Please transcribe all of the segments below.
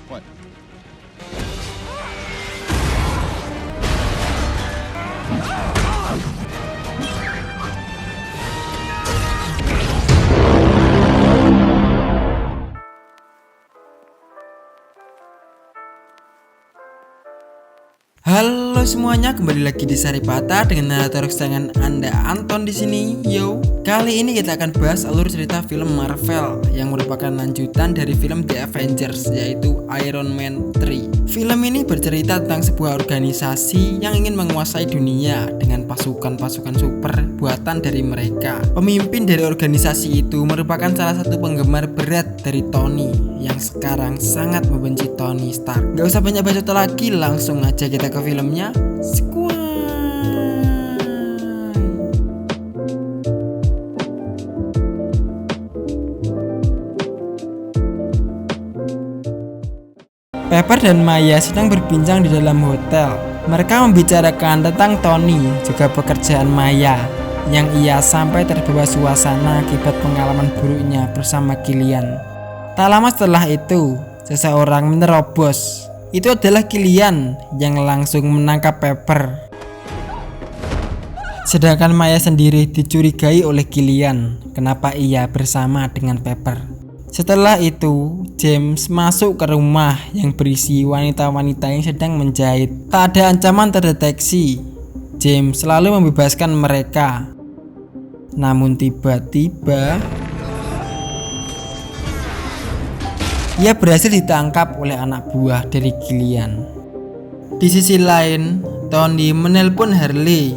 What? Halo semuanya, kembali lagi di Saripata dengan narator kesayangan Anda Anton di sini. Yo, kali ini kita akan bahas alur cerita film Marvel yang merupakan lanjutan dari film The Avengers, yaitu Iron Man 3. Film ini bercerita tentang sebuah organisasi yang ingin menguasai dunia dengan pasukan-pasukan super buatan dari mereka. Pemimpin dari organisasi itu merupakan salah satu penggemar berat dari Tony yang sekarang sangat membenci Tony Stark. Gak usah banyak bacot lagi, langsung aja kita ke filmnya. Squad. Pepper dan Maya sedang berbincang di dalam hotel. Mereka membicarakan tentang Tony, juga pekerjaan Maya, yang ia sampai terbawa suasana akibat pengalaman buruknya bersama Killian. Tak lama setelah itu, seseorang menerobos. Itu adalah Killian yang langsung menangkap Pepper. Sedangkan Maya sendiri dicurigai oleh Killian kenapa ia bersama dengan Pepper. Setelah itu, James masuk ke rumah yang berisi wanita-wanita yang sedang menjahit. Tak ada ancaman terdeteksi. James selalu membebaskan mereka. Namun tiba-tiba ia berhasil ditangkap oleh anak buah dari Killian. Di sisi lain, Tony menelpon Harley.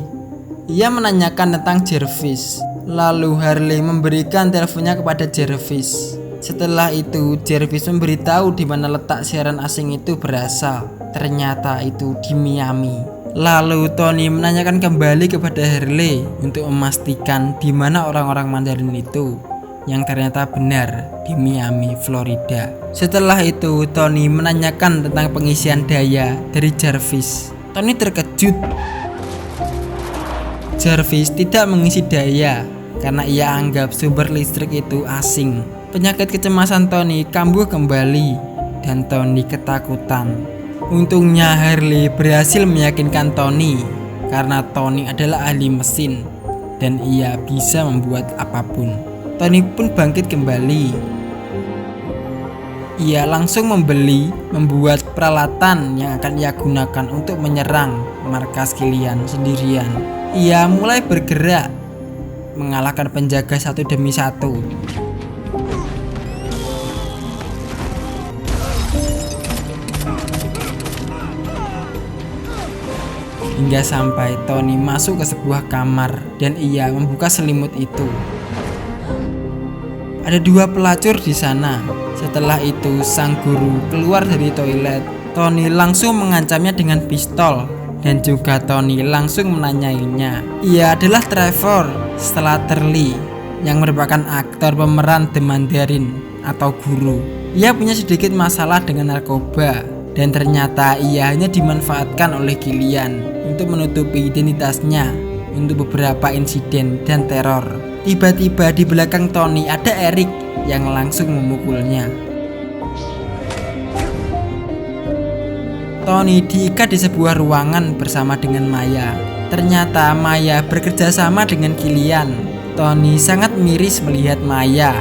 Ia menanyakan tentang Jarvis. Lalu Harley memberikan teleponnya kepada Jarvis. Setelah itu, Jarvis memberitahu di mana letak siaran asing itu berasal. Ternyata itu di Miami. Lalu Tony menanyakan kembali kepada Harley untuk memastikan di mana orang-orang Mandarin itu, yang ternyata benar di Miami, Florida. Setelah itu, Tony menanyakan tentang pengisian daya dari Jarvis. Tony terkejut. Jarvis tidak mengisi daya karena ia anggap sumber listrik itu asing. Penyakit kecemasan Tony kambuh kembali dan Tony ketakutan. Untungnya Harley berhasil meyakinkan Tony karena Tony adalah ahli mesin dan ia bisa membuat apapun. Tony pun bangkit kembali. Ia langsung membuat peralatan yang akan ia gunakan untuk menyerang markas Killian sendirian. Ia mulai bergerak mengalahkan penjaga satu demi satu. Hingga sampai Tony masuk ke sebuah kamar dan ia membuka selimut itu. Ada dua pelacur di sana. Setelah itu sang guru keluar dari toilet. Tony langsung mengancamnya dengan pistol dan juga Tony langsung menanyainya. Ia adalah Trevor Slattery yang merupakan aktor pemeran The Mandarin atau guru. Ia punya sedikit masalah dengan narkoba dan ternyata ia hanya dimanfaatkan oleh Killian untuk menutupi identitasnya untuk beberapa insiden dan teror. Tiba-tiba di belakang Tony ada Eric yang langsung memukulnya. Tony diikat di sebuah ruangan bersama dengan Maya. Ternyata Maya bekerja sama dengan Killian. Tony sangat miris melihat Maya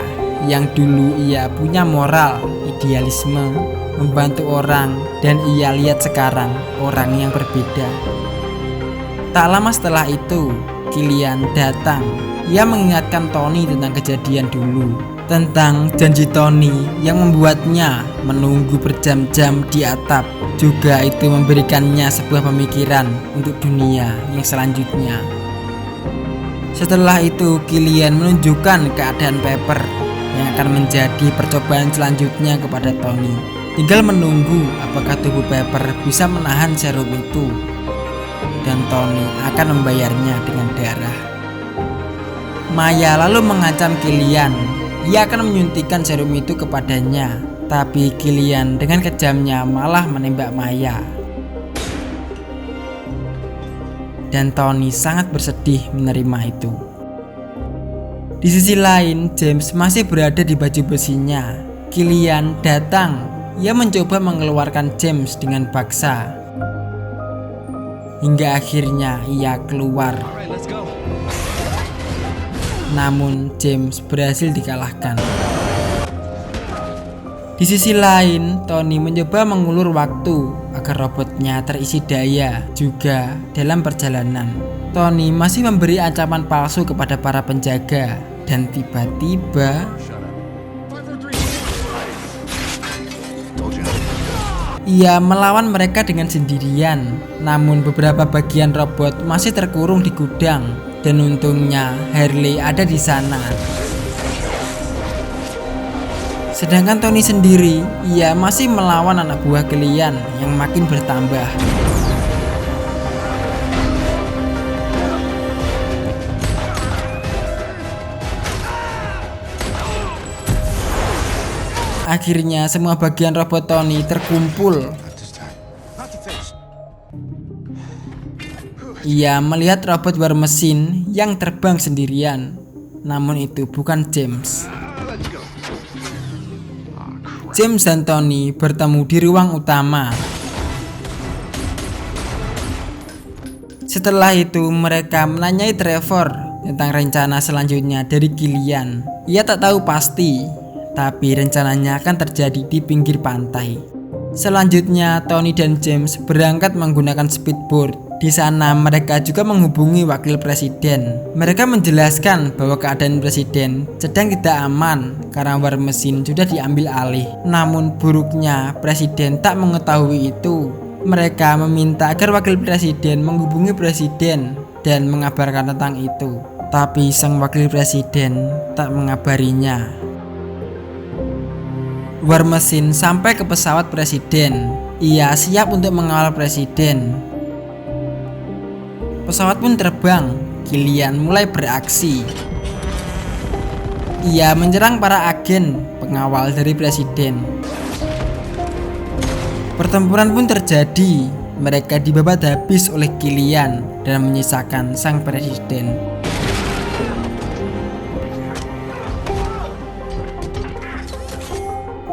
yang dulu ia punya moral, idealisme, membantu orang, dan ia lihat sekarang orang yang berbeda. Tak lama setelah itu, Killian datang. Ia mengingatkan Tony tentang kejadian dulu, tentang janji Tony yang membuatnya menunggu berjam-jam di atap. Juga itu memberikannya sebuah pemikiran untuk dunia yang selanjutnya. Setelah itu, Killian menunjukkan keadaan Pepper yang akan menjadi percobaan selanjutnya kepada Tony. Tinggal menunggu apakah tubuh Pepper bisa menahan serum itu, dan Tony akan membayarnya dengan darah. Maya lalu mengancam Killian. Ia akan menyuntikkan serum itu kepadanya, tapi Killian dengan kejamnya malah menembak Maya. Dan Tony sangat bersedih menerima itu. Di sisi lain, James masih berada di baju besinya. Killian datang. ia mencoba mengeluarkan James dengan paksa. Hingga akhirnya ia keluar. Namun James berhasil dikalahkan. Di sisi lain, Tony mencoba mengulur waktu agar robotnya terisi daya juga dalam perjalanan. Tony masih memberi ancaman palsu kepada para penjaga dan tiba-tiba ia melawan mereka dengan sendirian. Namun beberapa bagian robot masih terkurung di gudang dan untungnya Harley ada di sana. Sedangkan Tony sendiri, ia masih melawan anak buah Killian yang makin bertambah. Akhirnya semua bagian robot Tony terkumpul. Ia melihat robot war mesin yang terbang sendirian. Namun itu bukan James. James dan Tony bertemu di ruang utama. Setelah itu mereka menanyai Trevor tentang rencana selanjutnya dari Killian. Ia tak tahu pasti, tapi rencananya akan terjadi di pinggir pantai. Selanjutnya Tony dan James berangkat menggunakan speedboat. Di sana mereka juga menghubungi wakil presiden. Mereka menjelaskan bahwa keadaan presiden sedang tidak aman karena war mesin sudah diambil alih. Namun buruknya presiden tak mengetahui itu. Mereka meminta agar wakil presiden menghubungi presiden dan mengabarkan tentang itu. Tapi sang wakil presiden tak mengabarinya. War mesin sampai ke pesawat presiden. Ia siap untuk mengawal presiden. Pesawat pun terbang. Killian mulai beraksi. Ia menyerang para agen pengawal dari presiden. Pertempuran pun terjadi. Mereka dibabat habis oleh Killian dan menyisakan sang presiden.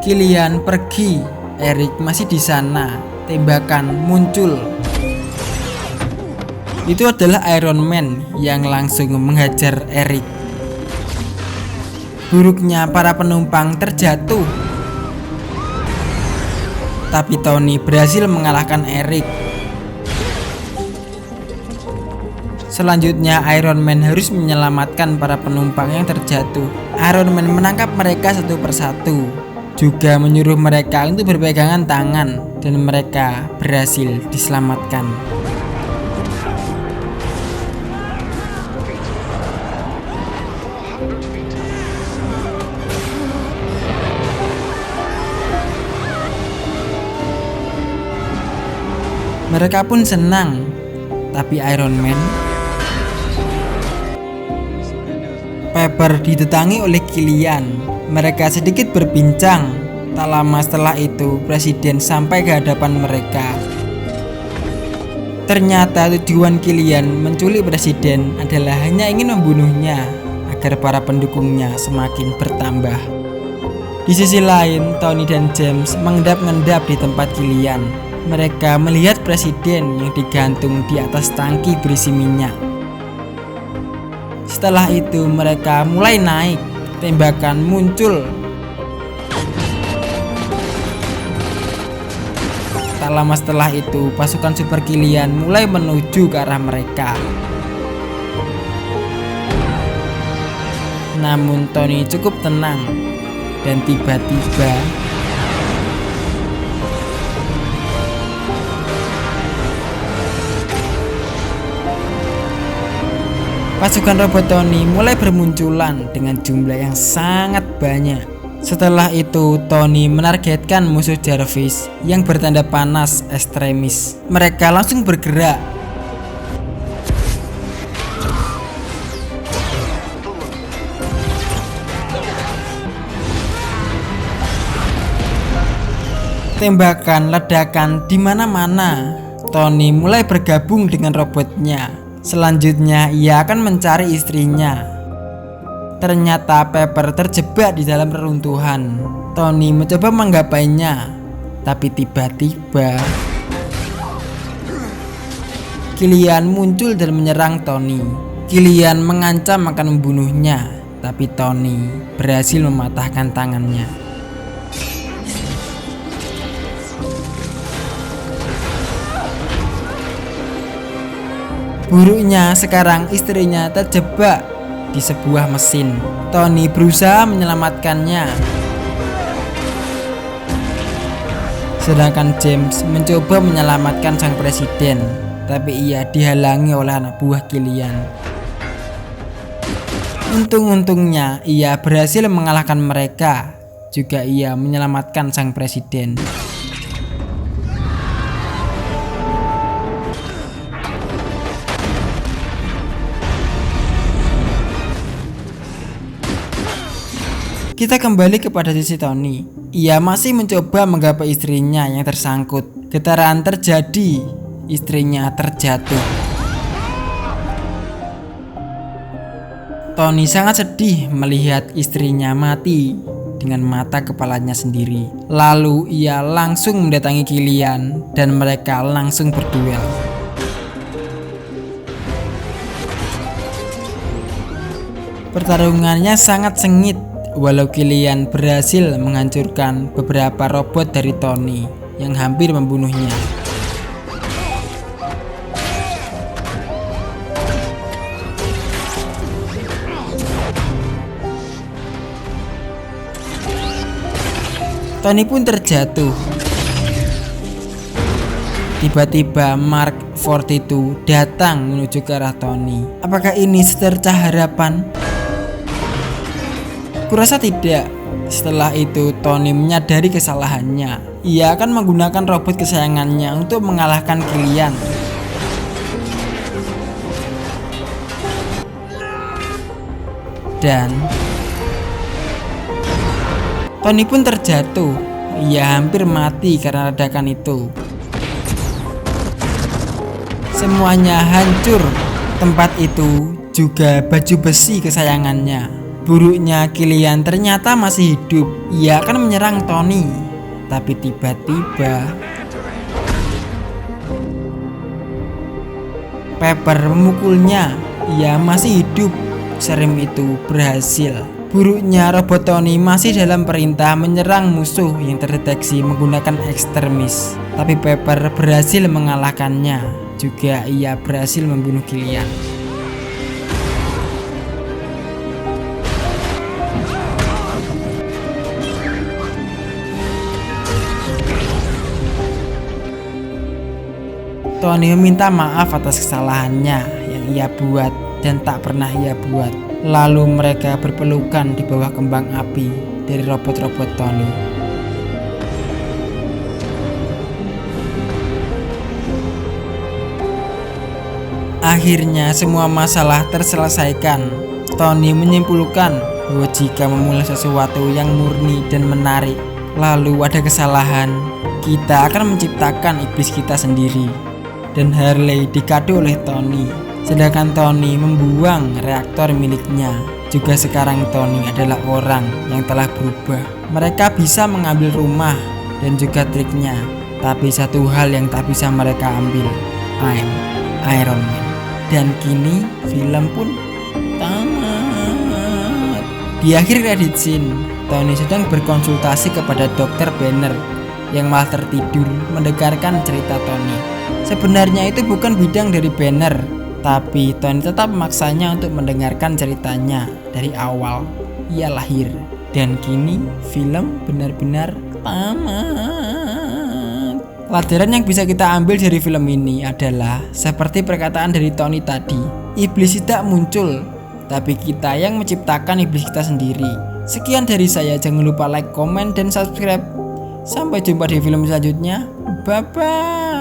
Killian pergi. Eric masih di sana. Tembakan muncul. Itu adalah Iron Man yang langsung menghajar Eric. Buruknya para penumpang terjatuh. Tapi Tony berhasil mengalahkan Eric. Selanjutnya Iron Man harus menyelamatkan para penumpang yang terjatuh. Iron Man menangkap mereka satu persatu, juga menyuruh mereka untuk berpegangan tangan, dan mereka berhasil diselamatkan. Mereka pun senang, tapi Iron Man, Pepper didatangi oleh Killian. Mereka sedikit berbincang. Tak lama setelah itu, presiden sampai ke hadapan mereka. Ternyata tujuan Killian menculik presiden adalah hanya ingin membunuhnya agar para pendukungnya semakin bertambah. Di sisi lain, Tony dan James mengendap-endap di tempat Killian. Mereka melihat presiden yang digantung di atas tangki berisi minyak. Setelah itu mereka mulai naik. Tembakan muncul. Tak lama setelah itu pasukan Super Killian mulai menuju ke arah mereka. Namun Tony cukup tenang. Dan tiba-tiba pasukan robot Tony mulai bermunculan dengan jumlah yang sangat banyak. Setelah itu Tony menargetkan musuh Jarvis yang bertanda panas ekstremis. Mereka langsung bergerak. Tembakan, ledakan di mana-mana. Tony mulai bergabung dengan robotnya. Selanjutnya ia akan mencari istrinya. Ternyata Pepper terjebak di dalam reruntuhan. Tony mencoba menggapainya, Tapi tiba-tiba Killian muncul dan menyerang Tony. Killian mengancam akan membunuhnya, tapi Tony berhasil mematahkan tangannya. Buruknya sekarang istrinya terjebak di sebuah mesin. Tony berusaha menyelamatkannya, sedangkan James mencoba menyelamatkan sang presiden, tapi ia dihalangi oleh anak buah Killian. Untung-untungnya ia berhasil mengalahkan mereka. Juga ia menyelamatkan sang presiden. Kita kembali kepada sisi Tony. Ia masih mencoba menggapai istrinya yang tersangkut. Getaran terjadi, istrinya terjatuh. Tony sangat sedih melihat istrinya mati dengan mata kepalanya sendiri. Lalu ia langsung mendatangi Killian dan mereka langsung berduel. Pertarungannya sangat sengit. Walau Killian berhasil menghancurkan beberapa robot dari Tony yang hampir membunuhnya. Tony pun terjatuh. Tiba-tiba Mark 42 datang menuju ke arah Tony. Apakah ini secercah harapan? Kurasa tidak. Setelah itu Tony menyadari kesalahannya. Ia akan menggunakan robot kesayangannya untuk mengalahkan Killian. Dan Tony pun terjatuh. Ia hampir mati karena ledakan itu. Semuanya hancur. Tempat itu juga baju besi kesayangannya. Buruknya Killian ternyata masih hidup. Ia akan menyerang Tony, tapi tiba-tiba Pepper memukulnya. Ia masih hidup. Serum itu berhasil. Buruknya robot Tony masih dalam perintah menyerang musuh yang terdeteksi menggunakan ekstremis. Tapi Pepper berhasil mengalahkannya. Juga ia berhasil membunuh Killian. Tony meminta maaf atas kesalahannya yang ia buat dan tak pernah ia buat. Lalu mereka berpelukan di bawah kembang api dari robot-robot Tony. Akhirnya semua masalah terselesaikan. Tony menyimpulkan bahwa jika memulai sesuatu yang murni dan menarik, lalu ada kesalahan, kita akan menciptakan iblis kita sendiri. Dan Harley dikado oleh Tony, sedangkan Tony membuang reaktor miliknya. Juga sekarang Tony adalah orang yang telah berubah. Mereka bisa mengambil rumah dan juga triknya, tapi satu hal yang tak bisa mereka ambil, I'm Iron Man. Dan kini film pun tamat. Di akhir credit scene, Tony sedang berkonsultasi kepada Dr. Banner yang malah tertidur mendengarkan cerita Tony. Sebenarnya itu bukan bidang dari Banner, tapi Tony tetap memaksanya untuk mendengarkan ceritanya dari awal ia lahir. Dan kini film benar-benar tamat. Pelajaran yang bisa kita ambil dari film ini adalah seperti perkataan dari Tony tadi, iblis tidak muncul, tapi kita yang menciptakan iblis kita sendiri. Sekian dari saya, jangan lupa like, komen, dan subscribe. Sampai jumpa di film selanjutnya. Bye bye.